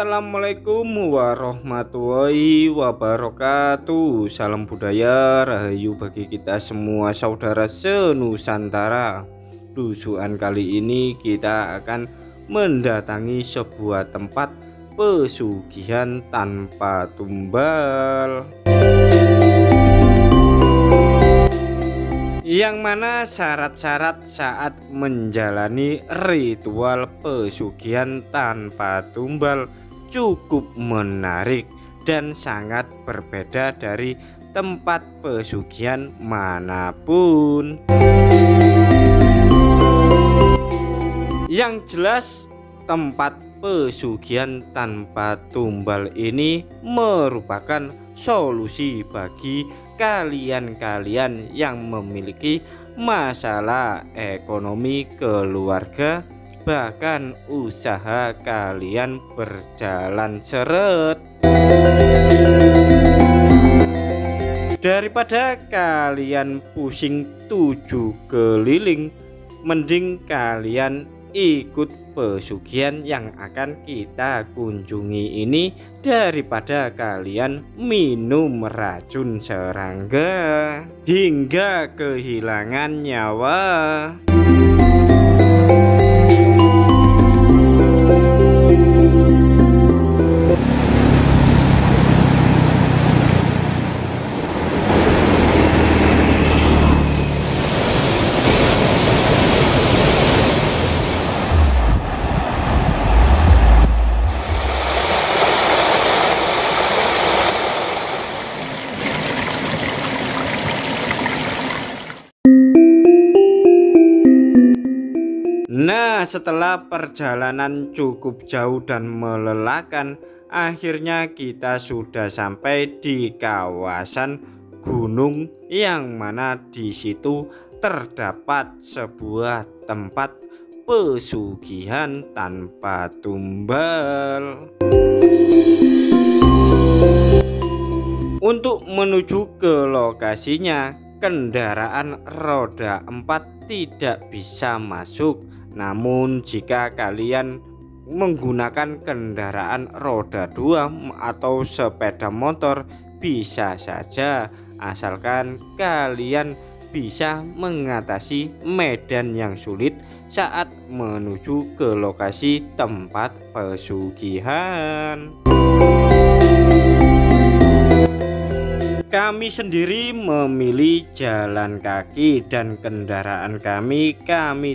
Assalamualaikum warahmatullahi wabarakatuh. Salam budaya rahayu bagi kita semua saudara senusantara. Tujuan kali ini kita akan mendatangi sebuah tempat pesugihan tanpa tumbal, yang mana syarat-syarat saat menjalani ritual pesugihan tanpa tumbal cukup menarik dan sangat berbeda dari tempat pesugihan manapun. Yang jelas, tempat pesugihan tanpa tumbal ini merupakan solusi bagi kalian-kalian yang memiliki masalah ekonomi keluarga, bahkan usaha kalian berjalan seret. Daripada kalian pusing 7 keliling, mending kalian ikut pesugihan yang akan kita kunjungi ini daripada kalian minum racun serangga hingga kehilangan nyawa. Nah, setelah perjalanan cukup jauh dan melelahkan, akhirnya kita sudah sampai di kawasan gunung, yang mana di situ terdapat sebuah tempat pesugihan tanpa tumbal. Untuk menuju ke lokasinya, kendaraan roda 4 tidak bisa masuk. Namun jika kalian menggunakan kendaraan roda 2 atau sepeda motor, bisa saja, asalkan kalian bisa mengatasi medan yang sulit saat menuju ke lokasi tempat pesugihan. Kami sendiri memilih jalan kaki dan kendaraan kami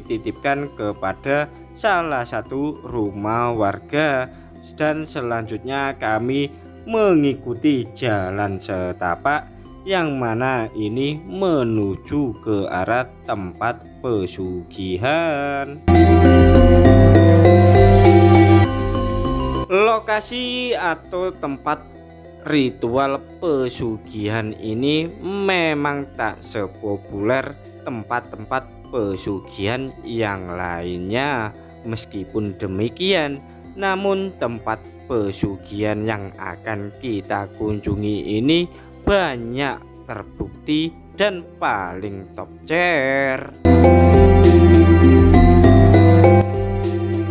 titipkan kepada salah satu rumah warga, dan selanjutnya kami mengikuti jalan setapak yang mana ini menuju ke arah tempat pesugihan. Lokasi atau tempat ritual pesugihan ini memang tak sepopuler tempat-tempat pesugihan yang lainnya. Meskipun demikian, namun tempat pesugihan yang akan kita kunjungi ini banyak terbukti dan paling top tier.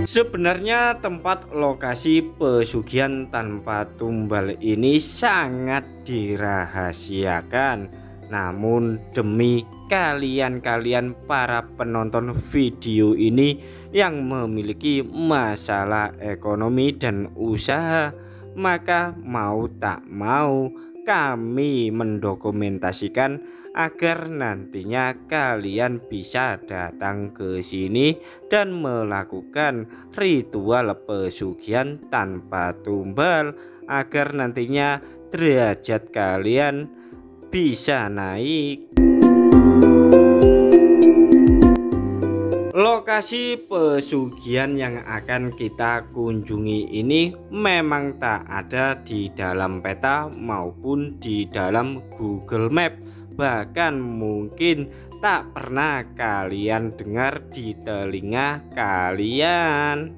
Sebenarnya tempat lokasi pesugihan tanpa tumbal ini sangat dirahasiakan. Namun demi kalian para penonton video ini yang memiliki masalah ekonomi dan usaha, maka mau tak mau kami mendokumentasikan agar nantinya kalian bisa datang ke sini dan melakukan ritual pesugihan tanpa tumbal, agar nantinya derajat kalian bisa naik. Lokasi pesugihan yang akan kita kunjungi ini memang tak ada di dalam peta maupun di dalam Google Map. Bahkan mungkin tak pernah kalian dengar di telinga kalian.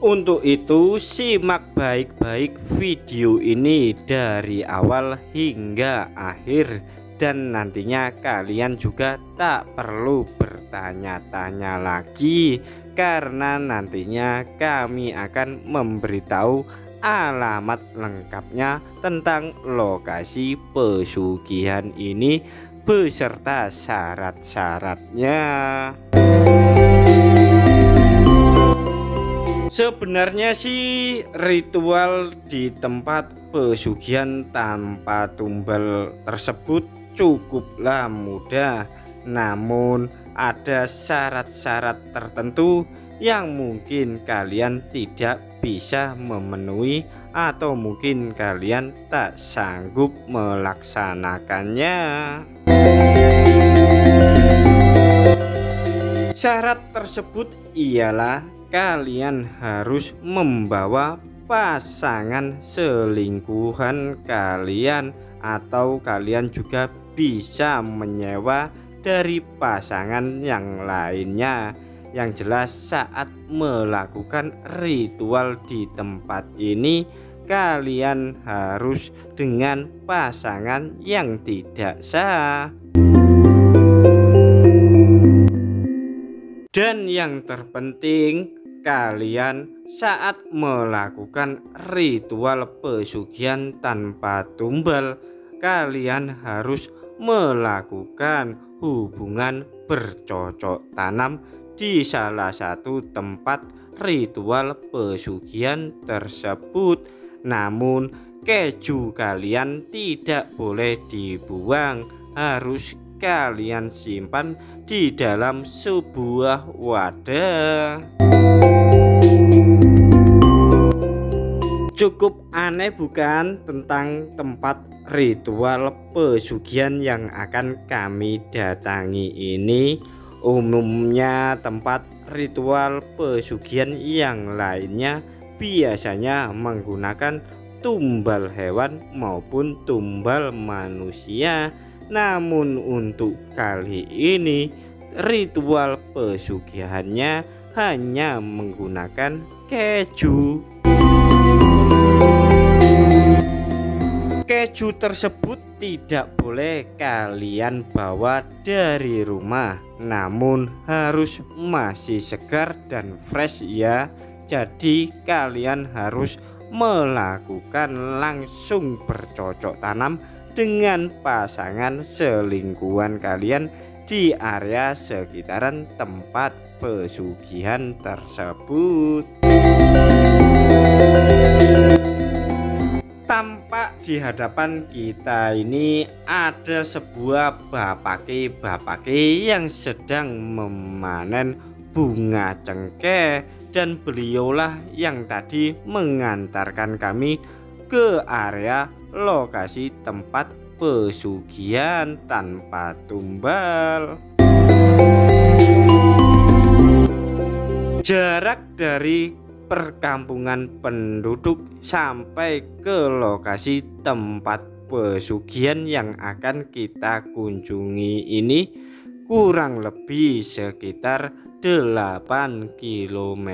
Untuk itu, simak baik-baik video ini dari awal hingga akhir dan nantinya kalian juga tak perlu bertanya-tanya lagi, karena nantinya kami akan memberitahu alamat lengkapnya tentang lokasi pesugihan ini beserta syarat-syaratnya. Sebenarnya sih ritual di tempat pesugihan tanpa tumbal tersebut cukuplah mudah, namun ada syarat-syarat tertentu yang mungkin kalian tidak bisa memenuhi atau mungkin kalian tak sanggup melaksanakannya. Syarat tersebut ialah kalian harus membawa pasangan selingkuhan kalian, atau kalian juga bisa menyewa dari pasangan yang lainnya. Yang jelas saat melakukan ritual di tempat ini kalian harus dengan pasangan yang tidak sah. Dan yang terpenting, kalian saat melakukan ritual pesugihan tanpa tumbal, kalian harus melakukan hubungan bercocok tanam di salah satu tempat ritual pesugihan tersebut. Namun keju kalian tidak boleh dibuang, harus kalian simpan di dalam sebuah wadah. Cukup aneh bukan tentang tempat ritual pesugihan yang akan kami datangi ini? Umumnya tempat ritual pesugihan yang lainnya biasanya menggunakan tumbal hewan maupun tumbal manusia. Namun untuk kali ini ritual pesugihannya hanya menggunakan keju. Keju tersebut tidak boleh kalian bawa dari rumah, namun harus masih segar dan fresh ya. Jadi kalian harus melakukan langsung bercocok tanam dengan pasangan selingkuhan kalian di area sekitaran tempat pesugihan tersebut. Tampak di hadapan kita ini ada sebuah bapake yang sedang memanen bunga cengkeh, dan beliaulah yang tadi mengantarkan kami ke area lokasi tempat pesugihan tanpa tumbal. Jarak dari perkampungan penduduk sampai ke lokasi tempat pesugihan yang akan kita kunjungi ini kurang lebih sekitar 8 km.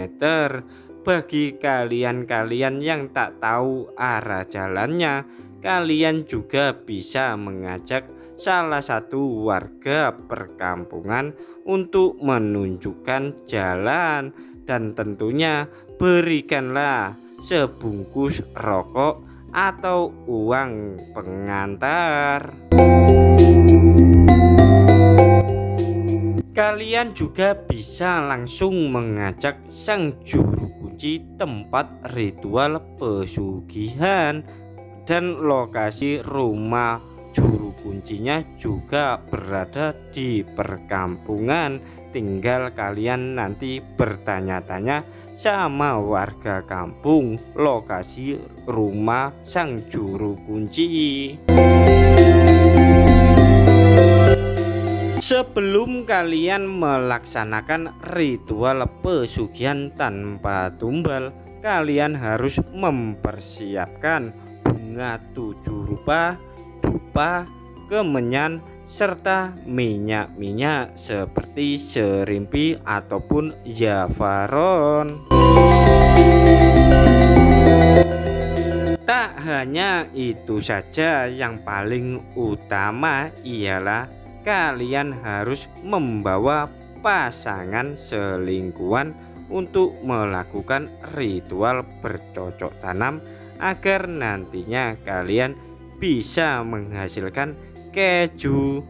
Bagi kalian-kalian yang tak tahu arah jalannya, kalian juga bisa mengajak salah satu warga perkampungan untuk menunjukkan jalan, dan tentunya berikanlah sebungkus rokok atau uang pengantar. Kalian juga bisa langsung mengajak sang juru kunci tempat ritual pesugihan, dan lokasi rumah juru kuncinya juga berada di perkampungan. Tinggal kalian nanti bertanya-tanya sama warga kampung lokasi rumah sang juru kunci. Sebelum kalian melaksanakan ritual pesugihan tanpa tumbal, kalian harus mempersiapkan bunga 7 rupa, dupa, kemenyan, serta minyak-minyak seperti serimpi ataupun zafaron. Tak hanya itu saja, yang paling utama ialah kalian harus membawa pasangan selingkuhan untuk melakukan ritual bercocok tanam agar nantinya kalian bisa menghasilkan keju.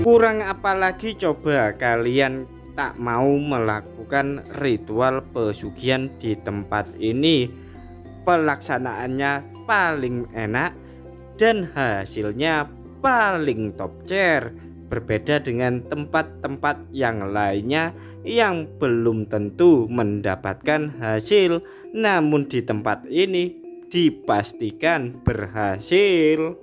Kurang apalagi coba kalian tak mau melakukan ritual pesugihan di tempat ini. Pelaksanaannya paling enak dan hasilnya paling top tier, berbeda dengan tempat-tempat yang lainnya yang belum tentu mendapatkan hasil, namun di tempat ini dipastikan berhasil.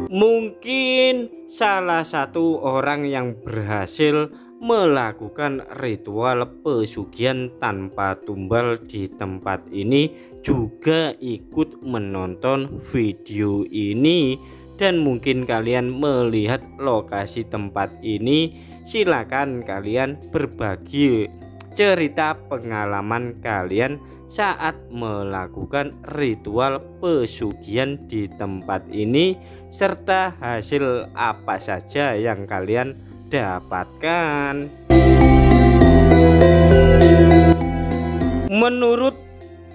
Mungkin salah satu orang yang berhasil melakukan ritual pesugihan tanpa tumbal di tempat ini juga ikut menonton video ini, dan mungkin kalian melihat lokasi tempat ini. Silakan kalian berbagi cerita pengalaman kalian saat melakukan ritual pesugihan di tempat ini, serta hasil apa saja yang kalian dapatkan. Menurut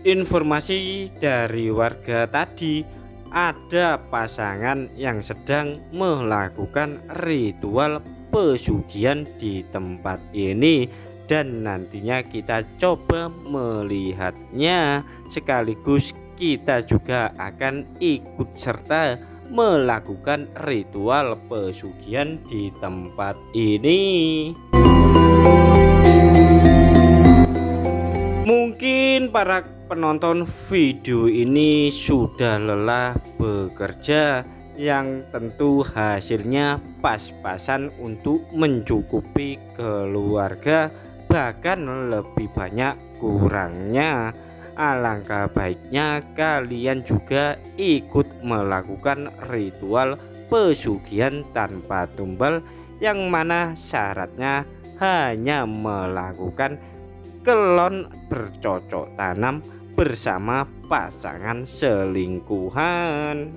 informasi dari warga tadi, ada pasangan yang sedang melakukan ritual pesugihan di tempat ini, dan nantinya kita coba melihatnya, sekaligus kita juga akan ikut serta melakukan ritual pesugihan di tempat ini. Mungkin para penonton video ini sudah lelah bekerja, yang tentu hasilnya pas-pasan untuk mencukupi keluarga, bahkan lebih banyak kurangnya. Alangkah baiknya kalian juga ikut melakukan ritual pesugihan tanpa tumbal, yang mana syaratnya hanya melakukan kelon bercocok tanam bersama pasangan selingkuhan.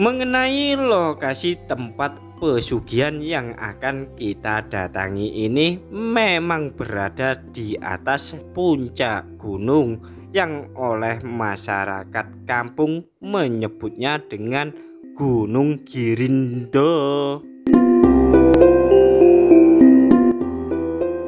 Mengenai lokasi tempat pesugihan yang akan kita datangi ini memang berada di atas puncak gunung, yang oleh masyarakat kampung menyebutnya dengan Gunung Girindo.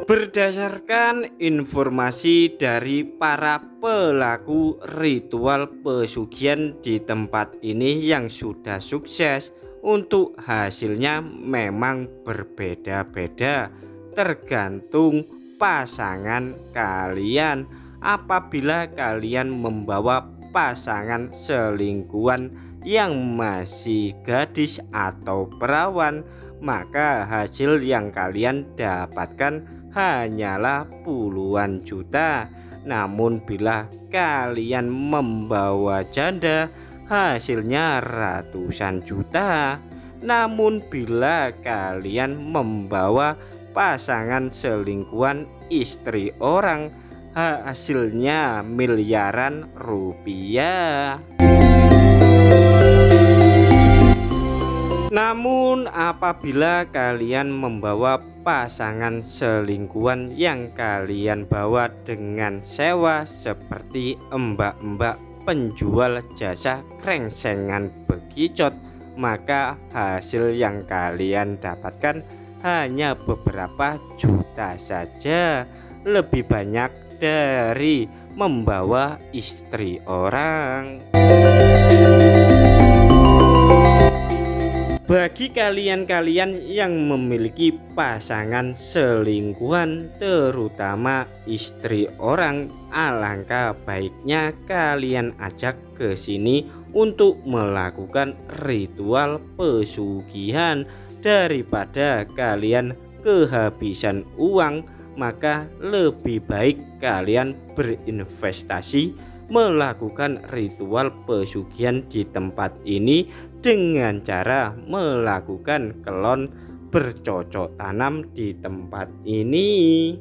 Berdasarkan informasi dari para pelaku ritual pesugihan di tempat ini yang sudah sukses, untuk hasilnya memang berbeda-beda tergantung pasangan kalian. Apabila kalian membawa pasangan selingkuhan yang masih gadis atau perawan, maka hasil yang kalian dapatkan hanyalah puluhan juta. Namun bila kalian membawa janda, hasilnya ratusan juta. Namun bila kalian membawa pasangan selingkuhan istri orang, hasilnya miliaran rupiah. Namun apabila kalian membawa pasangan selingkuhan yang kalian bawa dengan sewa, seperti mbak-mbak penjual jasa krengsengan bekicot, maka hasil yang kalian dapatkan hanya beberapa juta saja, lebih banyak dari membawa istri orang. Bagi kalian-kalian yang memiliki pasangan selingkuhan, terutama istri orang, alangkah baiknya kalian ajak ke sini untuk melakukan ritual pesugihan. Daripada kalian kehabisan uang, maka lebih baik kalian berinvestasi melakukan ritual pesugihan di tempat ini dengan cara melakukan kelon bercocok tanam di tempat ini.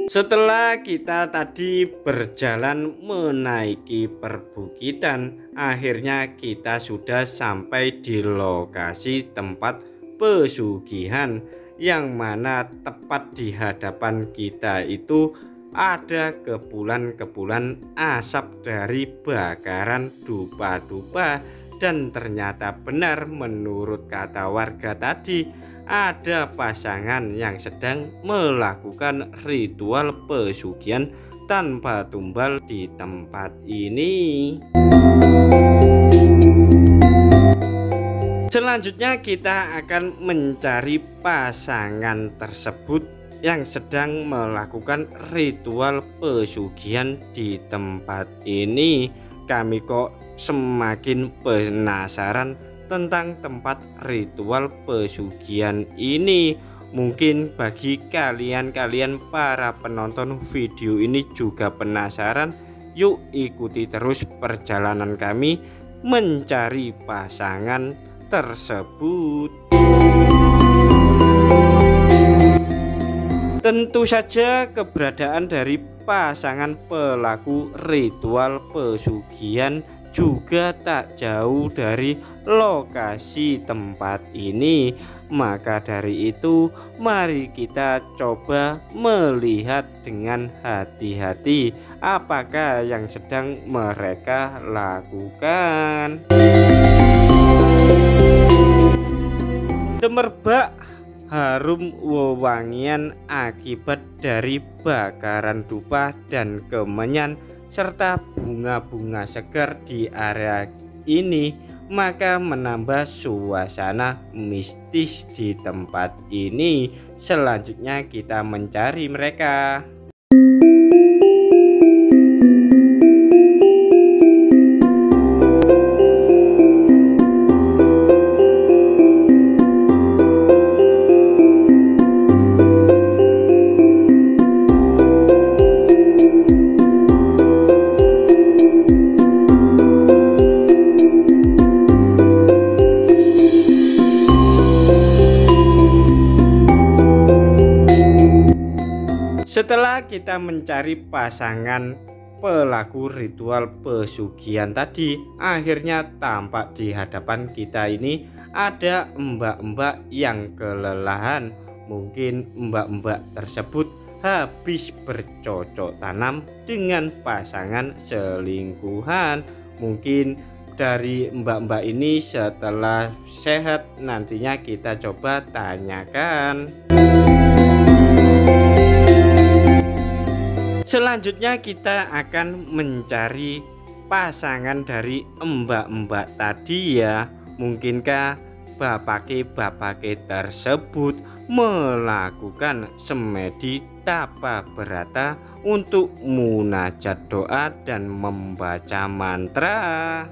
Setelah kita tadi berjalan menaiki perbukitan, akhirnya kita sudah sampai di lokasi tempat pesugihan, yang mana tepat di hadapan kita itu ada kepulan-kepulan asap dari bakaran dupa-dupa. Dan ternyata benar menurut kata warga tadi, ada pasangan yang sedang melakukan ritual pesugihan tanpa tumbal di tempat ini. Selanjutnya kita akan mencari pasangan tersebut yang sedang melakukan ritual pesugihan di tempat ini. Kami kok semakin penasaran tentang tempat ritual pesugihan ini. Mungkin bagi kalian para penonton video ini juga penasaran. Yuk ikuti terus perjalanan kami mencari pasangan tersebut. Tentu saja keberadaan dari pasangan pelaku ritual pesugihan juga tak jauh dari lokasi tempat ini. Maka dari itu, mari kita coba melihat dengan hati-hati apakah yang sedang mereka lakukan. Demerbak harum wewangian akibat dari bakaran dupa dan kemenyan serta bunga-bunga segar di area ini, maka menambah suasana mistis di tempat ini. Selanjutnya kita mencari mereka. Setelah kita mencari pasangan pelaku ritual pesugihan tadi, akhirnya tampak di hadapan kita ini ada mbak-mbak yang kelelahan. Mungkin mbak-mbak tersebut habis bercocok tanam dengan pasangan selingkuhan. Mungkin dari mbak-mbak ini setelah sehat, nantinya kita coba tanyakan. Selanjutnya kita akan mencari pasangan dari mbak-mbak tadi ya. Mungkinkah bapake tersebut melakukan semedi tapa berata untuk munajat doa dan membaca mantra.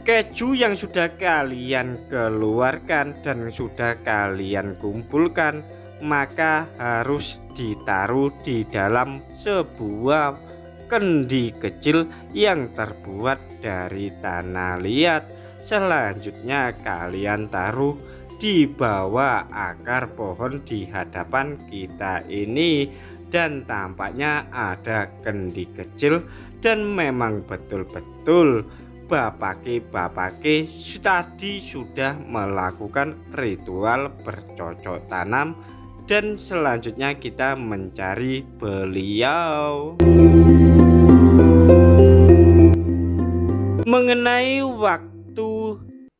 Keju yang sudah kalian keluarkan dan sudah kalian kumpulkan, maka harus ditaruh di dalam sebuah kendi kecil yang terbuat dari tanah liat. Selanjutnya kalian taruh di bawah akar pohon di hadapan kita ini, dan tampaknya ada kendi kecil. Dan memang betul-betul bapake tadi sudah melakukan ritual bercocok tanam. Dan selanjutnya kita mencari beliau. Mengenai waktu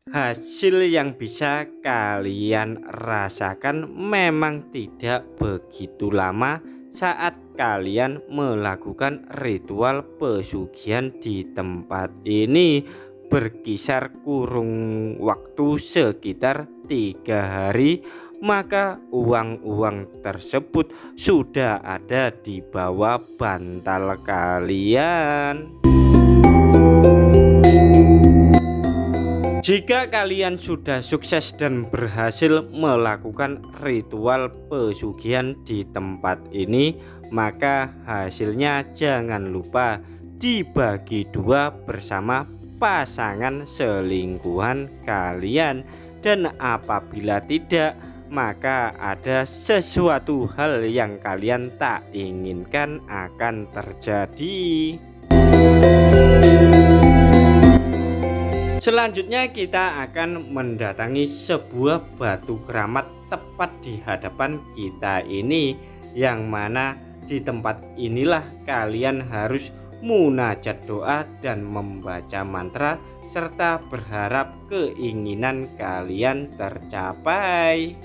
hasil yang bisa kalian rasakan memang tidak begitu lama saat kalian melakukan ritual pesugihan di tempat ini. Berkisar kurun waktu sekitar 3 hari, maka uang-uang tersebut sudah ada di bawah bantal kalian. Jika kalian sudah sukses dan berhasil melakukan ritual pesugihan di tempat ini, maka hasilnya jangan lupa dibagi dua bersama pasangan selingkuhan kalian, dan apabila tidak, maka ada sesuatu hal yang kalian tak inginkan akan terjadi. Selanjutnya kita akan mendatangi sebuah batu keramat tepat di hadapan kita ini, yang mana di tempat inilah kalian harus munajat doa dan membaca mantra serta berharap keinginan kalian tercapai.